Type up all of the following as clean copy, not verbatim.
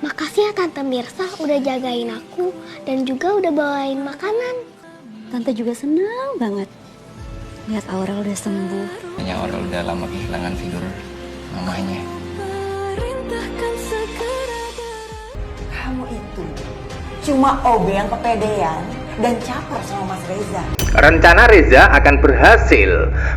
Makasih ya Tante Mirsa udah jagain aku dan juga udah bawain makanan. Tante juga senang banget lihat Aurel udah sembuh. Hanya Aurel udah lama kehilangan figur mamanya. Kamu itu cuma OB yang kepedean dan caper sama Mas Reza. Rencana Reza akan berhasil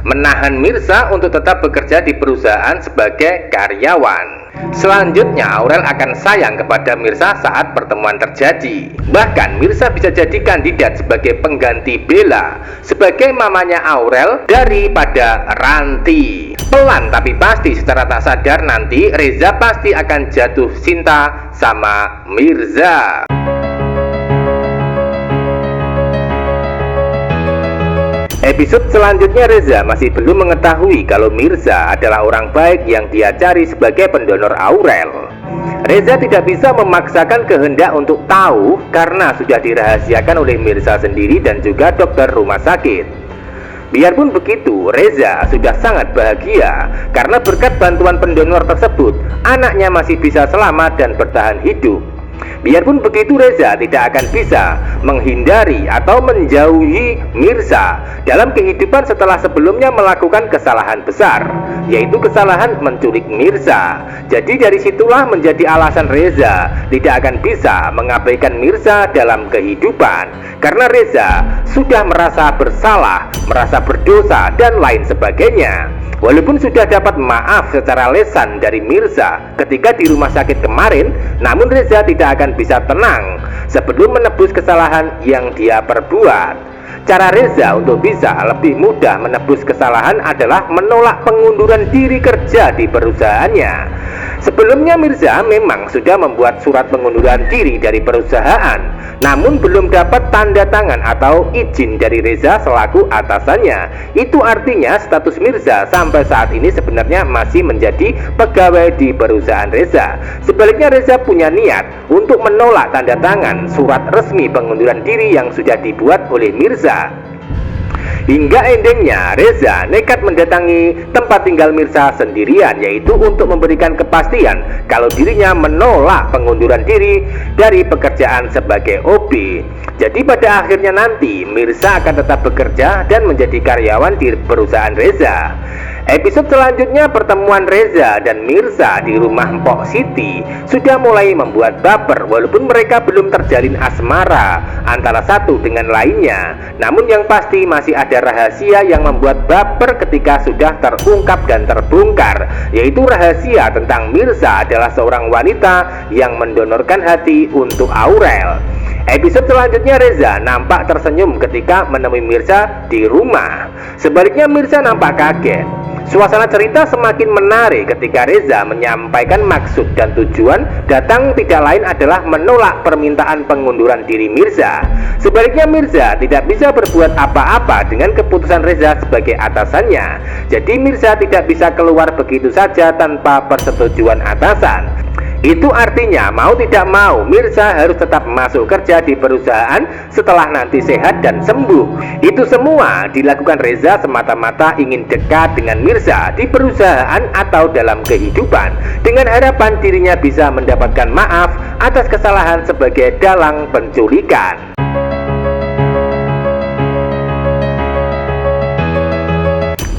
menahan Mirza untuk tetap bekerja di perusahaan sebagai karyawan. Selanjutnya Aurel akan sayang kepada Mirza saat pertemuan terjadi. Bahkan Mirza bisa jadi kandidat sebagai pengganti Bella sebagai mamanya Aurel daripada Ranti. Pelan tapi pasti secara tak sadar nanti Reza pasti akan jatuh cinta sama Mirza. Episode selanjutnya Reza masih belum mengetahui kalau Mirza adalah orang baik yang dia cari sebagai pendonor Aurel. Reza tidak bisa memaksakan kehendak untuk tahu karena sudah dirahasiakan oleh Mirza sendiri dan juga dokter rumah sakit. Biarpun begitu, Reza sudah sangat bahagia karena berkat bantuan pendonor tersebut, anaknya masih bisa selamat dan bertahan hidup. Biarpun begitu, Reza tidak akan bisa menghindari atau menjauhi Mirza dalam kehidupan setelah sebelumnya melakukan kesalahan besar, yaitu kesalahan menculik Mirza. Jadi dari situlah menjadi alasan Reza tidak akan bisa mengabaikan Mirza dalam kehidupan, karena Reza sudah merasa bersalah, merasa berdosa dan lain sebagainya. Walaupun sudah dapat maaf secara lesan dari Mirza ketika di rumah sakit kemarin, namun Reza tidak akan bisa tenang sebelum menebus kesalahan yang dia perbuat. Cara Reza untuk bisa lebih mudah menebus kesalahan adalah menolak pengunduran diri kerja di perusahaannya. Sebelumnya Mirza memang sudah membuat surat pengunduran diri dari perusahaan, namun belum dapat tanda tangan atau izin dari Reza selaku atasannya. Itu artinya status Mirza sampai saat ini sebenarnya masih menjadi pegawai di perusahaan Reza. Sebaliknya Reza punya niat untuk menolak tanda tangan surat resmi pengunduran diri yang sudah dibuat oleh Mirza. Hingga endingnya Reza nekat mendatangi tempat tinggal Mirza sendirian, yaitu untuk memberikan kepastian kalau dirinya menolak pengunduran diri dari pekerjaan sebagai OB. Jadi pada akhirnya nanti Mirza akan tetap bekerja dan menjadi karyawan di perusahaan Reza. Episode selanjutnya pertemuan Reza dan Mirza di rumah Mpok Siti sudah mulai membuat baper walaupun mereka belum terjalin asmara antara satu dengan lainnya. Namun yang pasti masih ada rahasia yang membuat baper ketika sudah terungkap dan terbongkar, yaitu rahasia tentang Mirza adalah seorang wanita yang mendonorkan hati untuk Aurel. Episode selanjutnya Reza nampak tersenyum ketika menemui Mirza di rumah. Sebaliknya Mirza nampak kaget. Suasana cerita semakin menarik ketika Reza menyampaikan maksud dan tujuan datang tidak lain adalah menolak permintaan pengunduran diri Mirza. Sebaliknya Mirza tidak bisa berbuat apa-apa dengan keputusan Reza sebagai atasannya. Jadi Mirza tidak bisa keluar begitu saja tanpa persetujuan atasan. Itu artinya mau tidak mau Mirza harus tetap masuk kerja di perusahaan setelah nanti sehat dan sembuh. Itu semua dilakukan Reza semata-mata ingin dekat dengan Mirza di perusahaan atau dalam kehidupan, dengan harapan dirinya bisa mendapatkan maaf atas kesalahan sebagai dalang penculikan.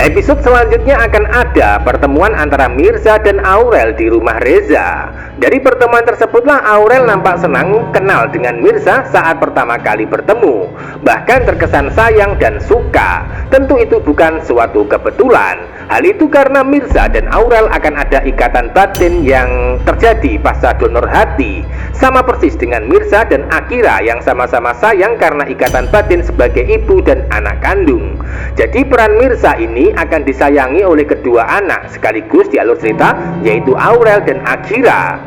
Episode selanjutnya akan ada pertemuan antara Mirza dan Aurel di rumah Reza. Dari pertemuan tersebutlah Aurel nampak senang kenal dengan Mirza saat pertama kali bertemu. Bahkan terkesan sayang dan suka. Tentu itu bukan suatu kebetulan. Hal itu karena Mirza dan Aurel akan ada ikatan batin yang terjadi pasca donor hati. Sama persis dengan Mirza dan Akira yang sama-sama sayang karena ikatan batin sebagai ibu dan anak kandung. Jadi peran Mirza ini akan disayangi oleh kedua anak sekaligus di alur cerita, yaitu Aurel dan Akira.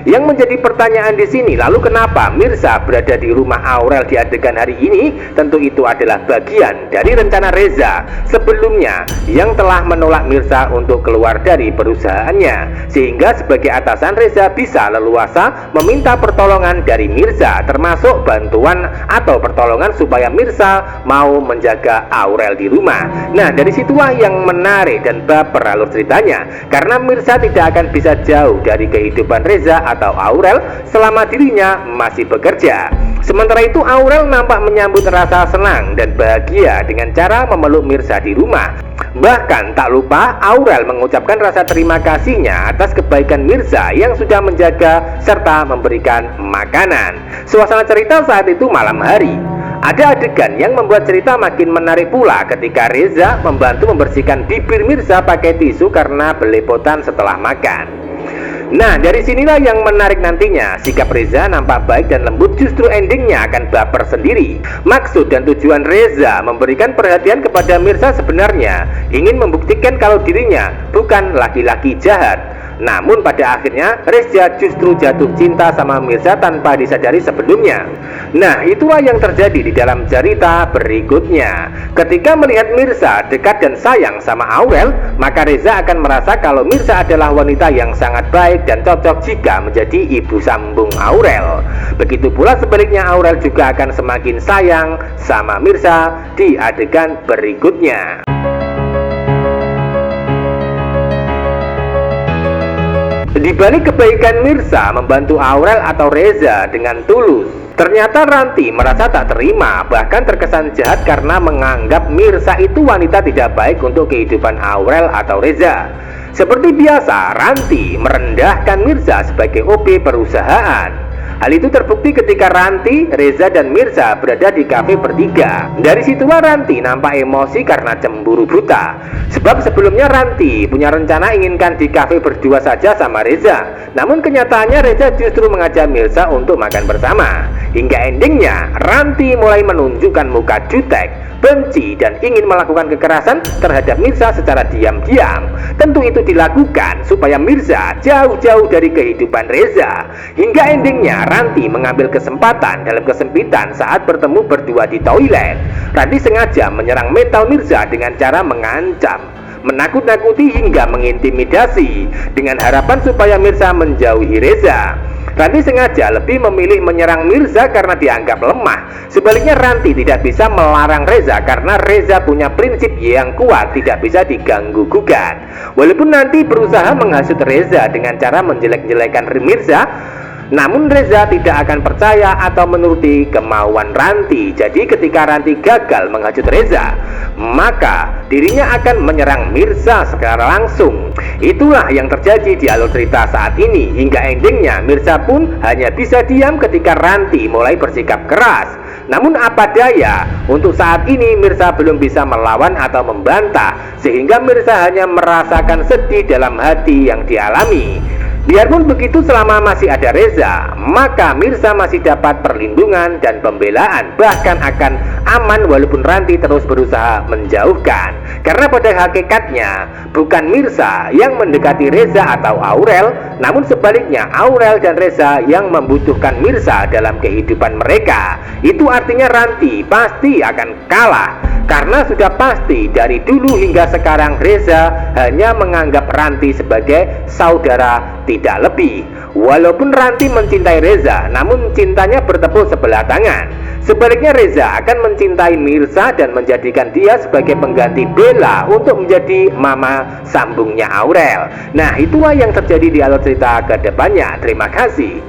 Yang menjadi pertanyaan di sini, lalu kenapa Mirza berada di rumah Aurel di adegan hari ini? Tentu itu adalah bagian dari rencana Reza sebelumnya yang telah menolak Mirza untuk keluar dari perusahaannya, sehingga sebagai atasan Reza bisa leluasa meminta pertolongan dari Mirza, termasuk bantuan atau pertolongan supaya Mirza mau menjaga Aurel di rumah. Nah, dari situlah yang menarik dan baper alur ceritanya, karena Mirza tidak akan bisa jauh dari kehidupan Reza atau Aurel selama dirinya masih bekerja. Sementara itu Aurel nampak menyambut rasa senang dan bahagia dengan cara memeluk Mirza di rumah. Bahkan tak lupa Aurel mengucapkan rasa terima kasihnya atas kebaikan Mirza yang sudah menjaga serta memberikan makanan. Suasana cerita saat itu malam hari. Ada adegan yang membuat cerita makin menarik pula ketika Reza membantu membersihkan bibir Mirza pakai tisu karena belepotan setelah makan. Nah, dari sinilah yang menarik nantinya. Sikap Reza nampak baik dan lembut, justru endingnya akan baper sendiri. Maksud dan tujuan Reza memberikan perhatian kepada Mirza sebenarnya ingin membuktikan kalau dirinya bukan laki-laki jahat. Namun pada akhirnya Reza justru jatuh cinta sama Mirza tanpa disadari sebelumnya. Nah, itulah yang terjadi di dalam cerita berikutnya. Ketika melihat Mirza dekat dan sayang sama Aurel, maka Reza akan merasa kalau Mirza adalah wanita yang sangat baik dan cocok jika menjadi ibu sambung Aurel. Begitu pula sebaliknya, Aurel juga akan semakin sayang sama Mirza di adegan berikutnya. Di balik kebaikan Mirza membantu Aurel atau Reza dengan tulus, ternyata Ranti merasa tak terima, bahkan terkesan jahat karena menganggap Mirza itu wanita tidak baik untuk kehidupan Aurel atau Reza. Seperti biasa, Ranti merendahkan Mirza sebagai OB perusahaan. Hal itu terbukti ketika Ranti, Reza, dan Mirza berada di kafe bertiga. Dari situlah Ranti nampak emosi karena cemburu buta. Sebab sebelumnya Ranti punya rencana inginkan di kafe berdua saja sama Reza. Namun kenyataannya Reza justru mengajak Mirza untuk makan bersama. Hingga endingnya Ranti mulai menunjukkan muka jutek, benci, dan ingin melakukan kekerasan terhadap Mirza secara diam-diam. Tentu itu dilakukan supaya Mirza jauh-jauh dari kehidupan Reza. Hingga endingnya Ranti mengambil kesempatan dalam kesempitan saat bertemu berdua di toilet. Ranti sengaja menyerang mental Mirza dengan cara mengancam, menakut-nakuti hingga mengintimidasi dengan harapan supaya Mirza menjauhi Reza. Ranti sengaja lebih memilih menyerang Mirza karena dianggap lemah. Sebaliknya Ranti tidak bisa melarang Reza karena Reza punya prinsip yang kuat, tidak bisa diganggu gugat. Walaupun nanti berusaha menghasut Reza dengan cara menjelek-jelekan Mirza, namun Reza tidak akan percaya atau menuruti kemauan Ranti. Jadi ketika Ranti gagal menghasut Reza, maka dirinya akan menyerang Mirza secara langsung. Itulah yang terjadi di alur cerita saat ini. Hingga endingnya Mirza pun hanya bisa diam ketika Ranti mulai bersikap keras. Namun apa daya, untuk saat ini Mirza belum bisa melawan atau membantah, sehingga Mirza hanya merasakan sedih dalam hati yang dialami. Biarpun begitu, selama masih ada Reza, maka Mirza masih dapat perlindungan dan pembelaan, bahkan akan aman walaupun Ranti terus berusaha menjauhkan. Karena pada hakikatnya bukan Mirza yang mendekati Reza atau Aurel, namun sebaliknya Aurel dan Reza yang membutuhkan Mirza dalam kehidupan mereka. Itu artinya Ranti pasti akan kalah. Karena sudah pasti dari dulu hingga sekarang Reza hanya menganggap Ranti sebagai saudara, tidak lebih. Walaupun Ranti mencintai Reza, namun cintanya bertepuk sebelah tangan. Sebaliknya Reza akan mencintai Mirza dan menjadikan dia sebagai pengganti Bella untuk menjadi mama sambungnya Aurel. Nah, itulah yang terjadi di alur cerita ke depannya. Terima kasih.